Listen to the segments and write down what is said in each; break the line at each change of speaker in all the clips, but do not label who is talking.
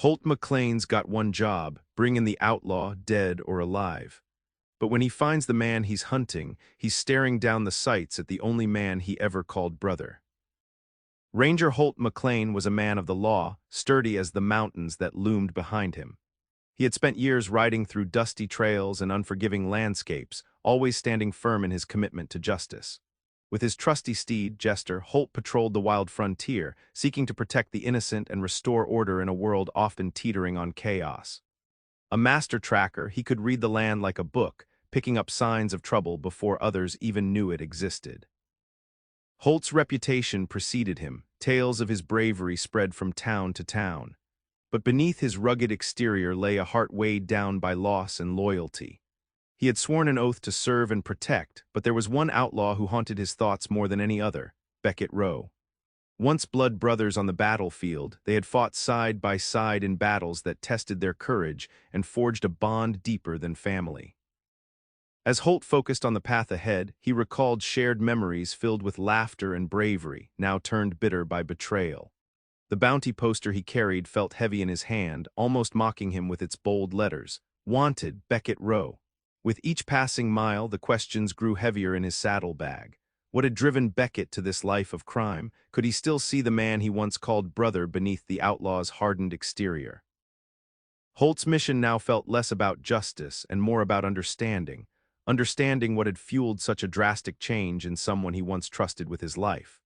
Holt McClane's got one job, bring in the outlaw, dead or alive. But when he finds the man he's hunting, he's staring down the sights at the only man he ever called brother. Ranger Holt McClane was a man of the law, sturdy as the mountains that loomed behind him. He had spent years riding through dusty trails and unforgiving landscapes, always standing firm in his commitment to justice. With his trusty steed, Jester, Holt patrolled the wild frontier, seeking to protect the innocent and restore order in a world often teetering on chaos. A master tracker, he could read the land like a book, picking up signs of trouble before others even knew it existed. Holt's reputation preceded him, tales of his bravery spread from town to town. But beneath his rugged exterior lay a heart weighed down by loss and loyalty. He had sworn an oath to serve and protect, but there was one outlaw who haunted his thoughts more than any other, Beckett Rowe. Once blood brothers on the battlefield, they had fought side by side in battles that tested their courage and forged a bond deeper than family. As Holt focused on the path ahead, he recalled shared memories filled with laughter and bravery, now turned bitter by betrayal. The bounty poster he carried felt heavy in his hand, almost mocking him with its bold letters, "Wanted, Beckett Rowe." With each passing mile, the questions grew heavier in his saddlebag. What had driven Beckett to this life of crime? Could he still see the man he once called brother beneath the outlaw's hardened exterior? Holt's mission now felt less about justice and more about understanding what had fueled such a drastic change in someone he once trusted with his life.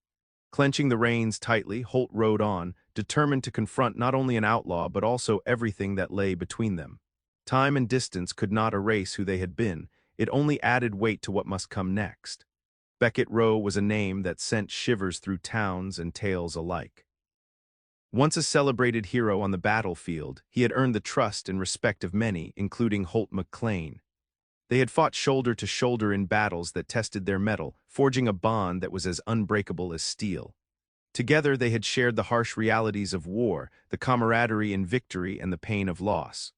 Clenching the reins tightly, Holt rode on, determined to confront not only an outlaw but also everything that lay between them. Time and distance could not erase who they had been, it only added weight to what must come next. Beckett Rowe was a name that sent shivers through towns and tales alike. Once a celebrated hero on the battlefield, he had earned the trust and respect of many, including Holt McClane. They had fought shoulder to shoulder in battles that tested their mettle, forging a bond that was as unbreakable as steel. Together they had shared the harsh realities of war, the camaraderie in victory and the pain of loss.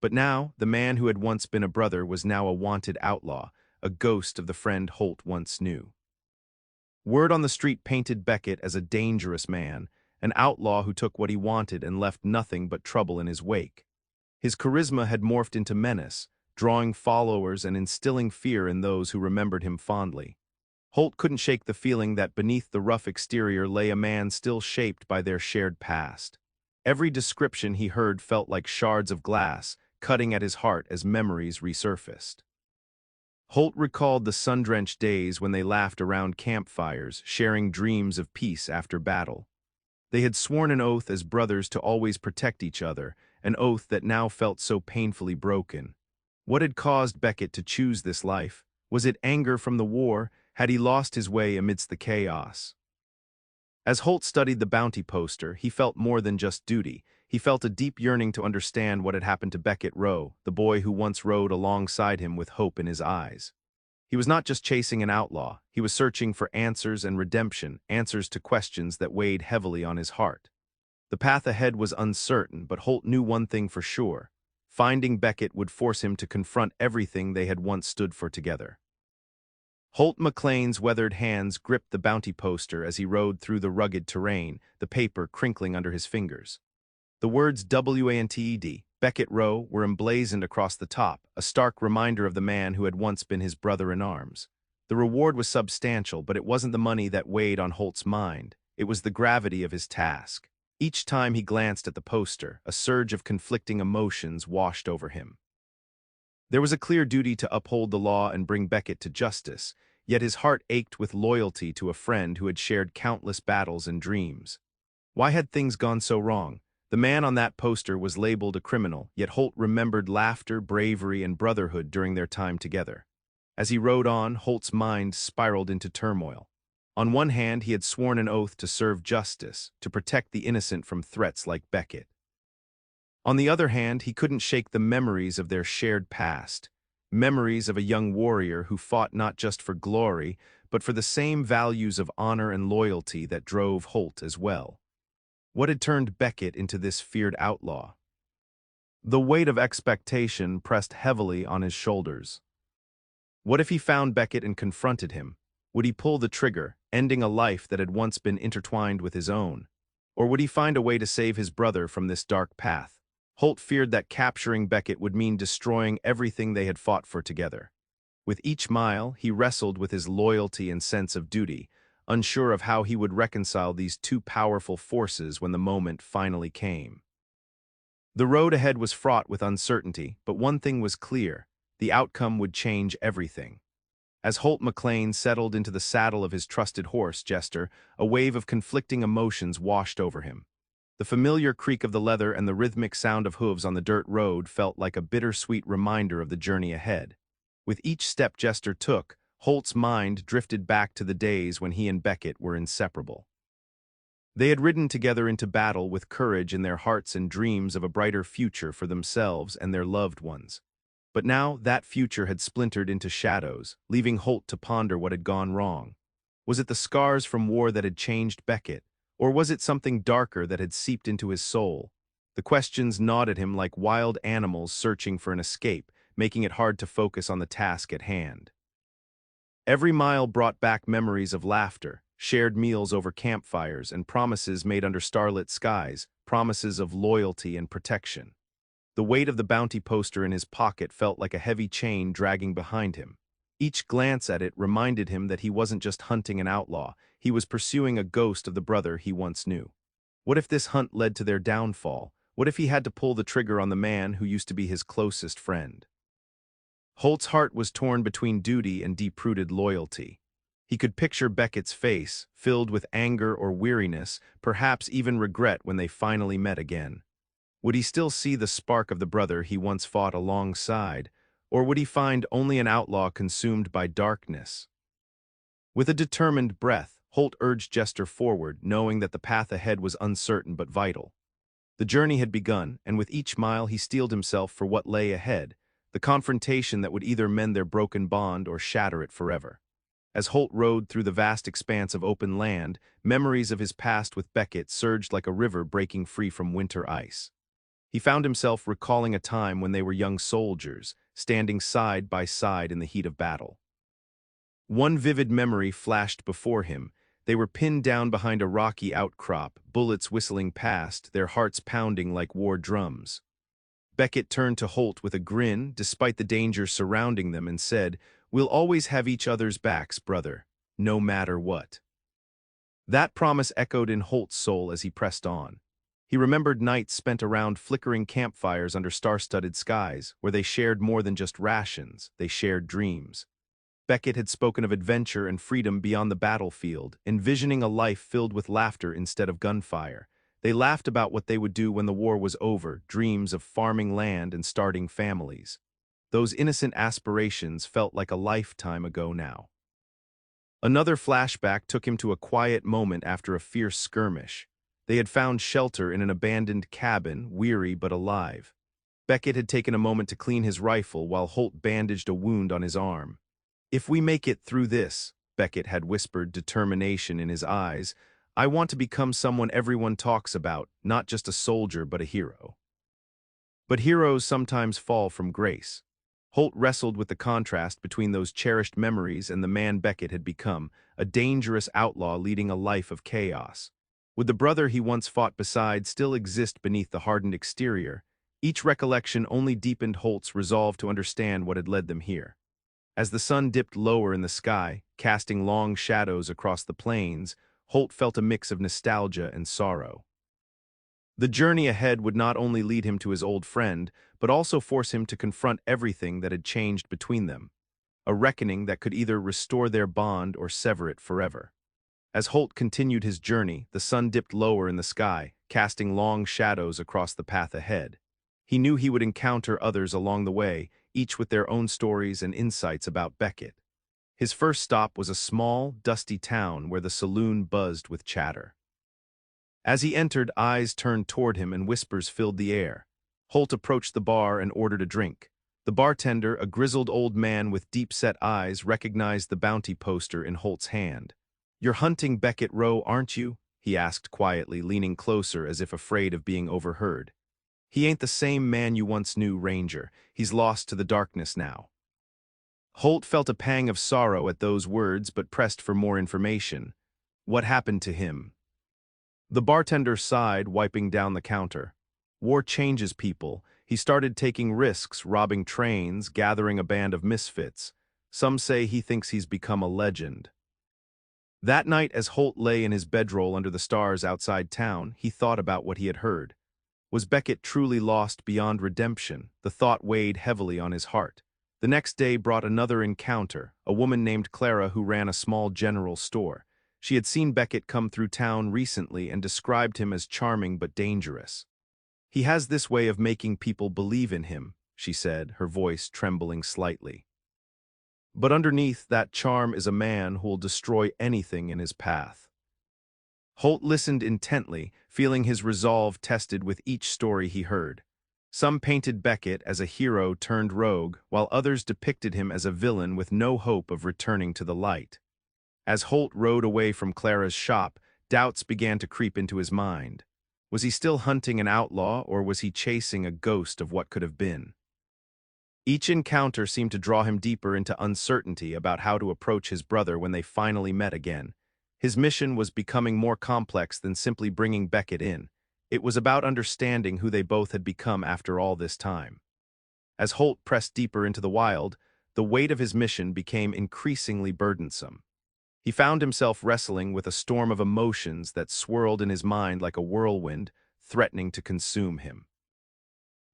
But now, the man who had once been a brother was now a wanted outlaw, a ghost of the friend Holt once knew. Word on the street painted Beckett as a dangerous man, an outlaw who took what he wanted and left nothing but trouble in his wake. His charisma had morphed into menace, drawing followers and instilling fear in those who remembered him fondly. Holt couldn't shake the feeling that beneath the rough exterior lay a man still shaped by their shared past. Every description he heard felt like shards of glass, cutting at his heart as memories resurfaced. Holt recalled the sun-drenched days when they laughed around campfires, sharing dreams of peace after battle. They had sworn an oath as brothers to always protect each other, an oath that now felt so painfully broken. What had caused Beckett to choose this life? Was it anger from the war? Had he lost his way amidst the chaos? As Holt studied the bounty poster, he felt more than just duty. He felt a deep yearning to understand what had happened to Beckett Rowe, the boy who once rode alongside him with hope in his eyes. He was not just chasing an outlaw, he was searching for answers and redemption, answers to questions that weighed heavily on his heart. The path ahead was uncertain, but Holt knew one thing for sure. Finding Beckett would force him to confront everything they had once stood for together. Holt McClane's weathered hands gripped the bounty poster as he rode through the rugged terrain, the paper crinkling under his fingers. The words "WANTED, Beckett Rowe," were emblazoned across the top, a stark reminder of the man who had once been his brother in arms. The reward was substantial, but it wasn't the money that weighed on Holt's mind. It was the gravity of his task. Each time he glanced at the poster, a surge of conflicting emotions washed over him. There was a clear duty to uphold the law and bring Beckett to justice, yet his heart ached with loyalty to a friend who had shared countless battles and dreams. Why had things gone so wrong? The man on that poster was labeled a criminal, yet Holt remembered laughter, bravery, and brotherhood during their time together. As he rode on, Holt's mind spiraled into turmoil. On one hand, he had sworn an oath to serve justice, to protect the innocent from threats like Beckett. On the other hand, he couldn't shake the memories of their shared past, memories of a young warrior who fought not just for glory, but for the same values of honor and loyalty that drove Holt as well. What had turned Beckett into this feared outlaw? The weight of expectation pressed heavily on his shoulders. What if he found Beckett and confronted him? Would he pull the trigger, ending a life that had once been intertwined with his own? Or would he find a way to save his brother from this dark path? Holt feared that capturing Beckett would mean destroying everything they had fought for together. With each mile, he wrestled with his loyalty and sense of duty, unsure of how he would reconcile these two powerful forces when the moment finally came. The road ahead was fraught with uncertainty, but one thing was clear: the outcome would change everything. As Holt McClane settled into the saddle of his trusted horse, Jester, a wave of conflicting emotions washed over him. The familiar creak of the leather and the rhythmic sound of hooves on the dirt road felt like a bittersweet reminder of the journey ahead. With each step Jester took, Holt's mind drifted back to the days when he and Beckett were inseparable. They had ridden together into battle with courage in their hearts and dreams of a brighter future for themselves and their loved ones. But now that future had splintered into shadows, leaving Holt to ponder what had gone wrong. Was it the scars from war that had changed Beckett, or was it something darker that had seeped into his soul? The questions gnawed at him like wild animals searching for an escape, making it hard to focus on the task at hand. Every mile brought back memories of laughter, shared meals over campfires, and promises made under starlit skies, promises of loyalty and protection. The weight of the bounty poster in his pocket felt like a heavy chain dragging behind him. Each glance at it reminded him that he wasn't just hunting an outlaw, he was pursuing a ghost of the brother he once knew. What if this hunt led to their downfall? What if he had to pull the trigger on the man who used to be his closest friend? Holt's heart was torn between duty and deep-rooted loyalty. He could picture Beckett's face, filled with anger or weariness, perhaps even regret when they finally met again. Would he still see the spark of the brother he once fought alongside, or would he find only an outlaw consumed by darkness? With a determined breath, Holt urged Jester forward, knowing that the path ahead was uncertain but vital. The journey had begun, and with each mile he steeled himself for what lay ahead, the confrontation that would either mend their broken bond or shatter it forever. As Holt rode through the vast expanse of open land, memories of his past with Beckett surged like a river breaking free from winter ice. He found himself recalling a time when they were young soldiers, standing side by side in the heat of battle. One vivid memory flashed before him. They were pinned down behind a rocky outcrop, bullets whistling past, their hearts pounding like war drums. Beckett turned to Holt with a grin, despite the danger surrounding them, and said, "We'll always have each other's backs, brother, no matter what." That promise echoed in Holt's soul as he pressed on. He remembered nights spent around flickering campfires under star-studded skies, where they shared more than just rations, they shared dreams. Beckett had spoken of adventure and freedom beyond the battlefield, envisioning a life filled with laughter instead of gunfire. They laughed about what they would do when the war was over, dreams of farming land and starting families. Those innocent aspirations felt like a lifetime ago now. Another flashback took him to a quiet moment after a fierce skirmish. They had found shelter in an abandoned cabin, weary but alive. Beckett had taken a moment to clean his rifle while Holt bandaged a wound on his arm. "If we make it through this," Beckett had whispered, determination in his eyes, "I want to become someone everyone talks about, not just a soldier but a hero." But heroes sometimes fall from grace. Holt wrestled with the contrast between those cherished memories and the man Beckett had become, a dangerous outlaw leading a life of chaos. Would the brother he once fought beside still exist beneath the hardened exterior? Each recollection only deepened Holt's resolve to understand what had led them here. As the sun dipped lower in the sky, casting long shadows across the plains, Holt felt a mix of nostalgia and sorrow. The journey ahead would not only lead him to his old friend, but also force him to confront everything that had changed between them, a reckoning that could either restore their bond or sever it forever. As Holt continued his journey, the sun dipped lower in the sky, casting long shadows across the path ahead. He knew he would encounter others along the way, each with their own stories and insights about Beckett. His first stop was a small, dusty town where the saloon buzzed with chatter. As he entered, eyes turned toward him and whispers filled the air. Holt approached the bar and ordered a drink. The bartender, a grizzled old man with deep-set eyes, recognized the bounty poster in Holt's hand. "You're hunting Beckett Rowe, aren't you?" he asked quietly, leaning closer as if afraid of being overheard. "He ain't the same man you once knew, Ranger. He's lost to the darkness now." Holt felt a pang of sorrow at those words but pressed for more information. "What happened to him?" The bartender sighed, wiping down the counter. War changes people. He started taking risks, robbing trains, gathering a band of misfits. Some say he thinks he's become a legend. That night, as Holt lay in his bedroll under the stars outside town, he thought about what he had heard. Was Beckett truly lost beyond redemption? The thought weighed heavily on his heart. The next day brought another encounter, a woman named Clara who ran a small general store. She had seen Beckett come through town recently and described him as charming but dangerous. "He has this way of making people believe in him," she said, her voice trembling slightly. "But underneath that charm is a man who'll destroy anything in his path." Holt listened intently, feeling his resolve tested with each story he heard. Some painted Beckett as a hero turned rogue, while others depicted him as a villain with no hope of returning to the light. As Holt rode away from Clara's shop, doubts began to creep into his mind. Was he still hunting an outlaw, or was he chasing a ghost of what could have been? Each encounter seemed to draw him deeper into uncertainty about how to approach his brother when they finally met again. His mission was becoming more complex than simply bringing Beckett in. It was about understanding who they both had become after all this time. As Holt pressed deeper into the wild, the weight of his mission became increasingly burdensome. He found himself wrestling with a storm of emotions that swirled in his mind like a whirlwind, threatening to consume him.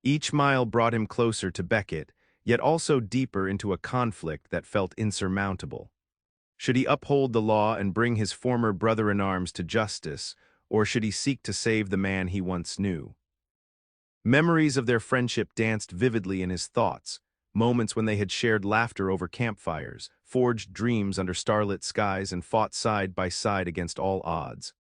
Each mile brought him closer to Beckett, yet also deeper into a conflict that felt insurmountable. Should he uphold the law and bring his former brother-in-arms to justice, or should he seek to save the man he once knew? Memories of their friendship danced vividly in his thoughts, moments when they had shared laughter over campfires, forged dreams under starlit skies, and fought side by side against all odds.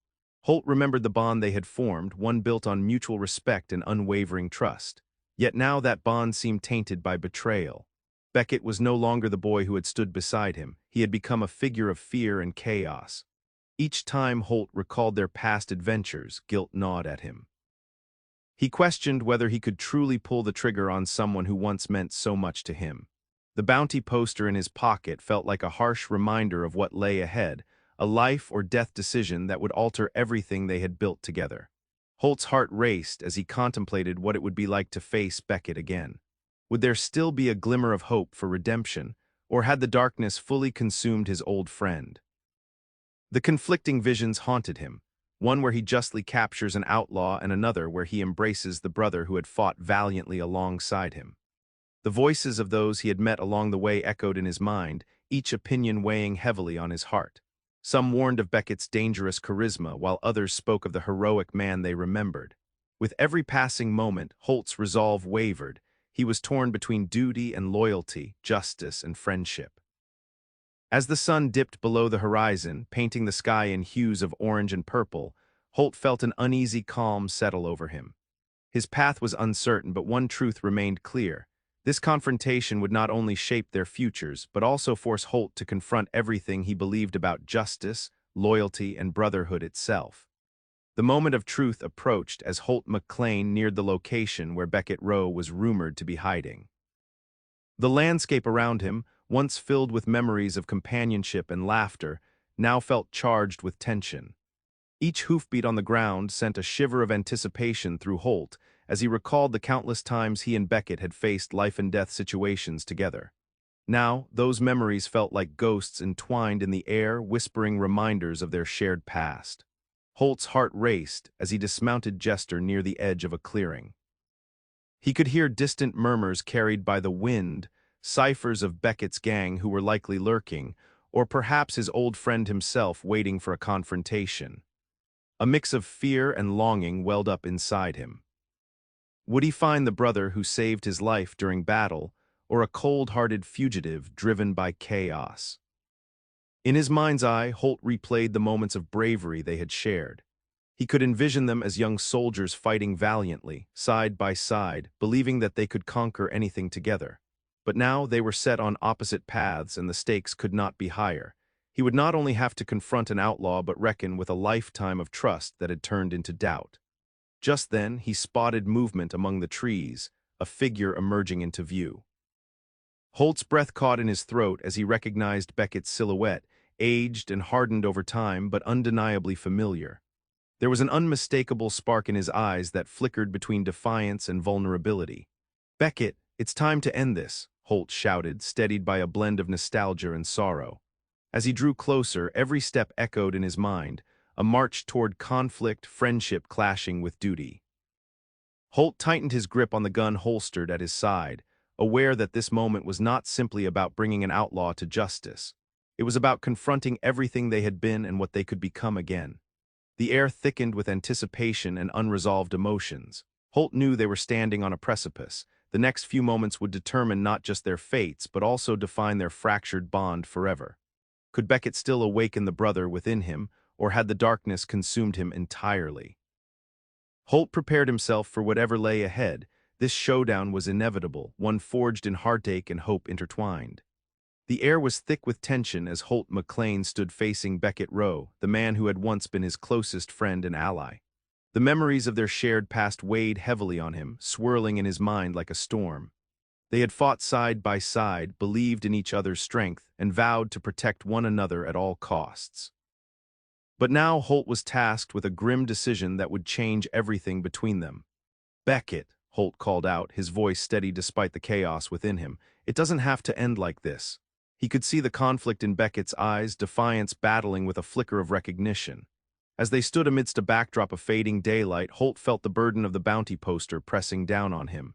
Holt remembered the bond they had formed, one built on mutual respect and unwavering trust. Yet now that bond seemed tainted by betrayal. Beckett was no longer the boy who had stood beside him. He had become a figure of fear and chaos. Each time Holt recalled their past adventures, guilt gnawed at him. He questioned whether he could truly pull the trigger on someone who once meant so much to him. The bounty poster in his pocket felt like a harsh reminder of what lay ahead, a life or death decision that would alter everything they had built together. Holt's heart raced as he contemplated what it would be like to face Beckett again. Would there still be a glimmer of hope for redemption, or had the darkness fully consumed his old friend? The conflicting visions haunted him, one where he justly captures an outlaw and another where he embraces the brother who had fought valiantly alongside him. The voices of those he had met along the way echoed in his mind, each opinion weighing heavily on his heart. Some warned of Beckett's dangerous charisma, while others spoke of the heroic man they remembered. With every passing moment, Holt's resolve wavered. He was torn between duty and loyalty, justice and friendship. As the sun dipped below the horizon, painting the sky in hues of orange and purple, Holt felt an uneasy calm settle over him. His path was uncertain, but one truth remained clear. This confrontation would not only shape their futures, but also force Holt to confront everything he believed about justice, loyalty, and brotherhood itself. The moment of truth approached as Holt McClane neared the location where Beckett Rowe was rumored to be hiding. The landscape around him, once filled with memories of companionship and laughter, now felt charged with tension. Each hoofbeat on the ground sent a shiver of anticipation through Holt as he recalled the countless times he and Beckett had faced life-and-death situations together. Now, those memories felt like ghosts entwined in the air, whispering reminders of their shared past. Holt's heart raced as he dismounted Jester near the edge of a clearing. He could hear distant murmurs carried by the wind, ciphers of Beckett's gang who were likely lurking, or perhaps his old friend himself waiting for a confrontation. A mix of fear and longing welled up inside him. Would he find the brother who saved his life during battle, or a cold-hearted fugitive driven by chaos? In his mind's eye, Holt replayed the moments of bravery they had shared. He could envision them as young soldiers fighting valiantly, side by side, believing that they could conquer anything together. But now they were set on opposite paths and the stakes could not be higher. He would not only have to confront an outlaw but reckon with a lifetime of trust that had turned into doubt. Just then, he spotted movement among the trees, a figure emerging into view. Holt's breath caught in his throat as he recognized Beckett's silhouette, aged and hardened over time but undeniably familiar. There was an unmistakable spark in his eyes that flickered between defiance and vulnerability. "Beckett, it's time to end this," Holt shouted, steadied by a blend of nostalgia and sorrow. As he drew closer, every step echoed in his mind, a march toward conflict, friendship clashing with duty. Holt tightened his grip on the gun holstered at his side, aware that this moment was not simply about bringing an outlaw to justice. It was about confronting everything they had been and what they could become again. The air thickened with anticipation and unresolved emotions. Holt knew they were standing on a precipice. The next few moments would determine not just their fates, but also define their fractured bond forever. Could Beckett still awaken the brother within him, or had the darkness consumed him entirely? Holt prepared himself for whatever lay ahead. This showdown was inevitable, one forged in heartache and hope intertwined. The air was thick with tension as Holt McClane stood facing Beckett Rowe, the man who had once been his closest friend and ally. The memories of their shared past weighed heavily on him, swirling in his mind like a storm. They had fought side by side, believed in each other's strength, and vowed to protect one another at all costs. But now Holt was tasked with a grim decision that would change everything between them. "Beckett," Holt called out, his voice steady despite the chaos within him, "it doesn't have to end like this." He could see the conflict in Beckett's eyes, defiance battling with a flicker of recognition. As they stood amidst a backdrop of fading daylight, Holt felt the burden of the bounty poster pressing down on him.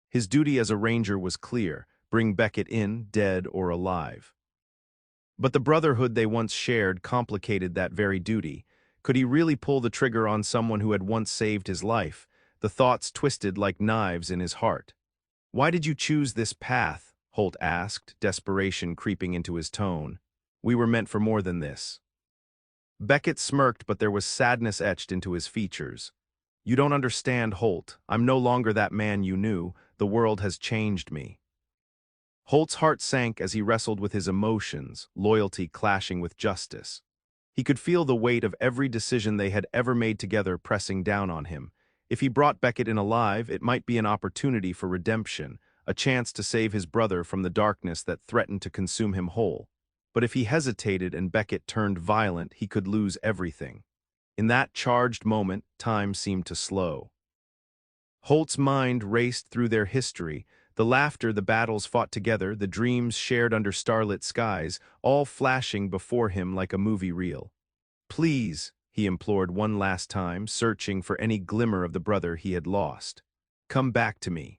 His duty as a ranger was clear: bring Beckett in, dead or alive. But the brotherhood they once shared complicated that very duty. Could he really pull the trigger on someone who had once saved his life? The thoughts twisted like knives in his heart. "Why did you choose this path?" Holt asked, desperation creeping into his tone. "We were meant for more than this." Beckett smirked, but there was sadness etched into his features. "You don't understand, Holt. I'm no longer that man you knew. The world has changed me." Holt's heart sank as he wrestled with his emotions, loyalty clashing with justice. He could feel the weight of every decision they had ever made together pressing down on him. If he brought Beckett in alive, it might be an opportunity for redemption, a chance to save his brother from the darkness that threatened to consume him whole. But if he hesitated and Beckett turned violent, he could lose everything. In that charged moment, time seemed to slow. Holt's mind raced through their history, the laughter the battles fought together, the dreams shared under starlit skies, all flashing before him like a movie reel. "Please," he implored one last time, searching for any glimmer of the brother he had lost. "Come back to me."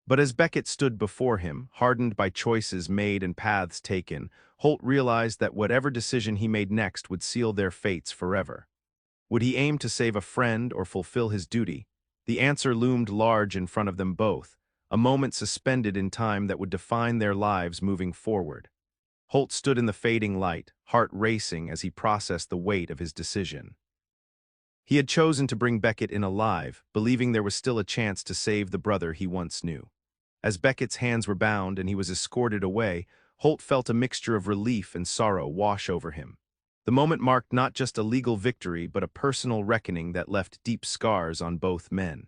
But as Beckett stood before him, hardened by choices made and paths taken, Holt realized that whatever decision he made next would seal their fates forever. Would he aim to save a friend or fulfill his duty? The answer loomed large in front of them both, a moment suspended in time that would define their lives moving forward. Holt stood in the fading light, heart racing as he processed the weight of his decision. He had chosen to bring Beckett in alive, believing there was still a chance to save the brother he once knew. As Beckett's hands were bound and he was escorted away, Holt felt a mixture of relief and sorrow wash over him. The moment marked not just a legal victory but a personal reckoning that left deep scars on both men.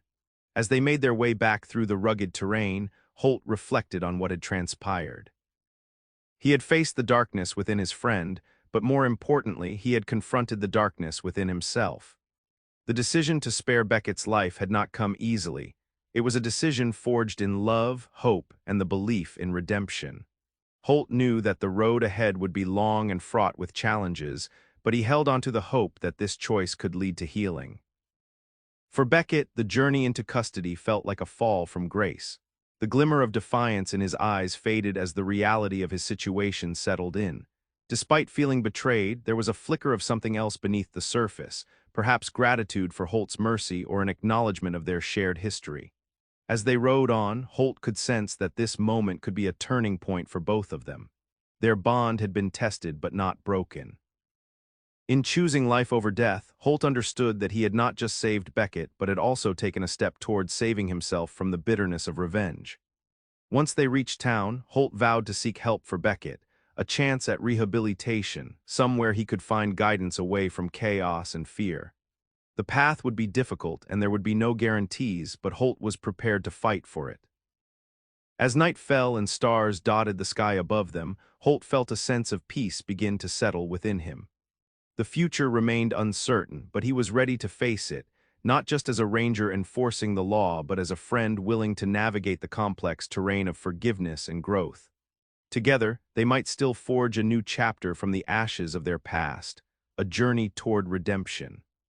As they made their way back through the rugged terrain, Holt reflected on what had transpired. He had faced the darkness within his friend, but more importantly, he had confronted the darkness within himself. The decision to spare Beckett's life had not come easily. It was a decision forged in love, hope, and the belief in redemption. Holt knew that the road ahead would be long and fraught with challenges, but he held on to the hope that this choice could lead to healing. For Beckett, the journey into custody felt like a fall from grace. The glimmer of defiance in his eyes faded as the reality of his situation settled in. Despite feeling betrayed, there was a flicker of something else beneath the surface, perhaps gratitude for Holt's mercy or an acknowledgement of their shared history. As they rode on, Holt could sense that this moment could be a turning point for both of them. Their bond had been tested but not broken. In choosing life over death, Holt understood that he had not just saved Beckett but had also taken a step towards saving himself from the bitterness of revenge. Once they reached town, Holt vowed to seek help for Beckett, a chance at rehabilitation, somewhere he could find guidance away from chaos and fear. The path would be difficult and there would be no guarantees, but Holt was prepared to fight for it. As night fell and stars dotted the sky above them, Holt felt a sense of peace begin to settle within him. The future remained uncertain, but he was ready to face it, not just as a ranger enforcing the law, but as a friend willing to navigate the complex terrain of forgiveness and growth. Together, they might still forge a new chapter from the ashes of their past, a journey toward redemption.